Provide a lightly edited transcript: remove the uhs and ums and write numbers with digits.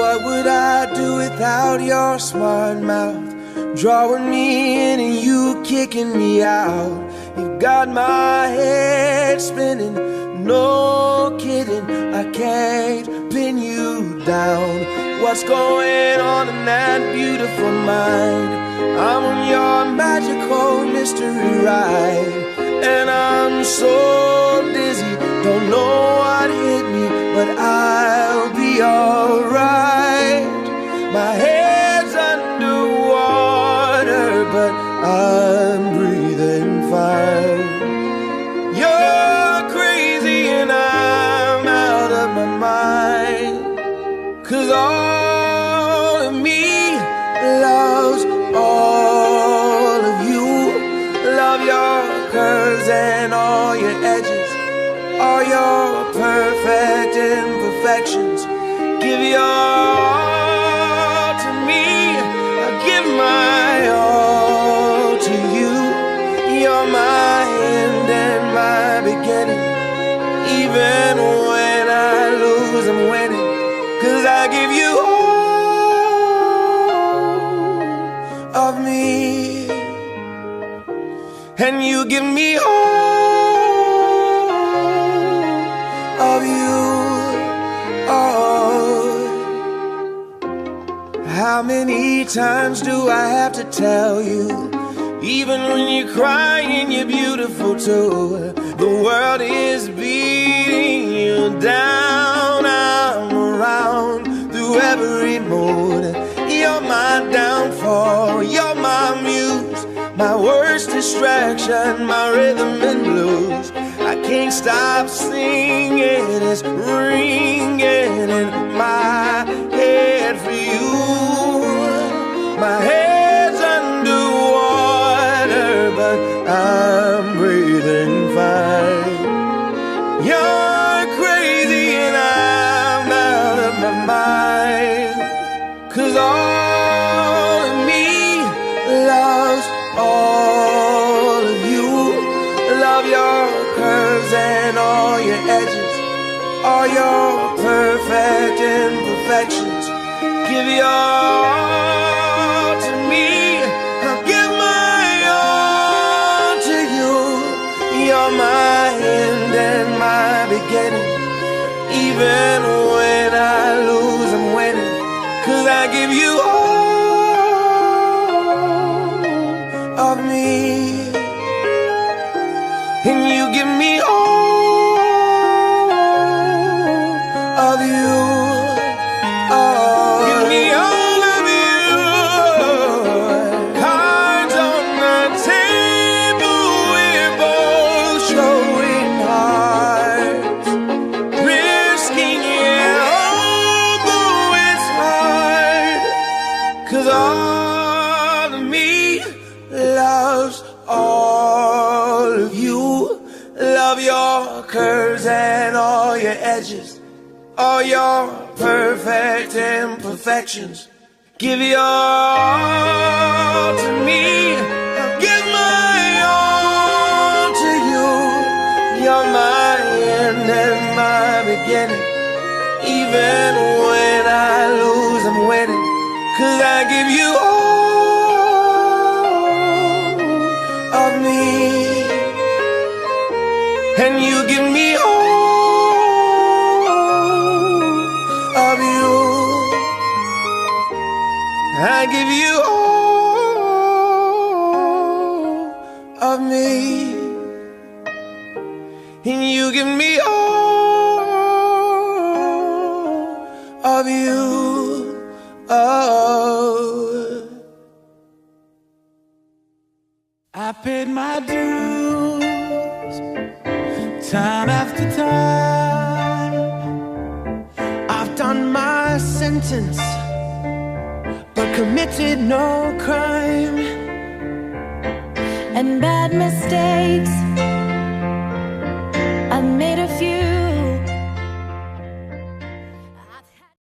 What would I do without your smart mouth? Drawing me in and you kicking me out. You've got my head spinning, no kidding. I can't pin you down. What's going on in that beautiful mind? I'm on your magical mystery ride, and I'm so dizzy, don't know what hit me, but I'll be alright. My head's underwater, but I'm breathing fine. You're crazy and I'm out of my mind, 'cause all of me loves all of you. Love your curves and all your edges, all your perfect imperfections. Give your all to me, I give my all to you. You're my end and my beginning. Even when I lose, I'm winning, 'cause I give you all of me, and you give me all of you. Oh, how many times do I have to tell you? Even when you're crying, you're beautiful too. The world is beating you down. I'm around through every mood. You're my downfall, you're my muse, my worst distraction, my rhythm and blues. I can't stop singing, it's ringing in my head for you. My head's underwater, but I'm breathing fine. You're crazy and I'm out of my mind, 'cause all of me loves all of you. Love your curves and all your edges, all your perfect imperfections. Give your all to me, I'll give my all to you. You're my end and my beginning. Even when I lose, I'm winning, 'cause I give you all of me, and you give me all of you. Oh, give me all of you. Cards on the table, we're both showing hearts, risking it, although it's hard, 'cause all of me loves all of you. Love your curves and all your edges, all your perfect imperfections. Give your all to me, I'll give my all to you. You're my end and my beginning. Even when I lose, I'm winning, 'cause I give you all of me, and you give me all of you. I give you all of me, and you give me all of you. Oh, I paid my dues time after time. I've done my sentence, but committed no crime. And bad mistakes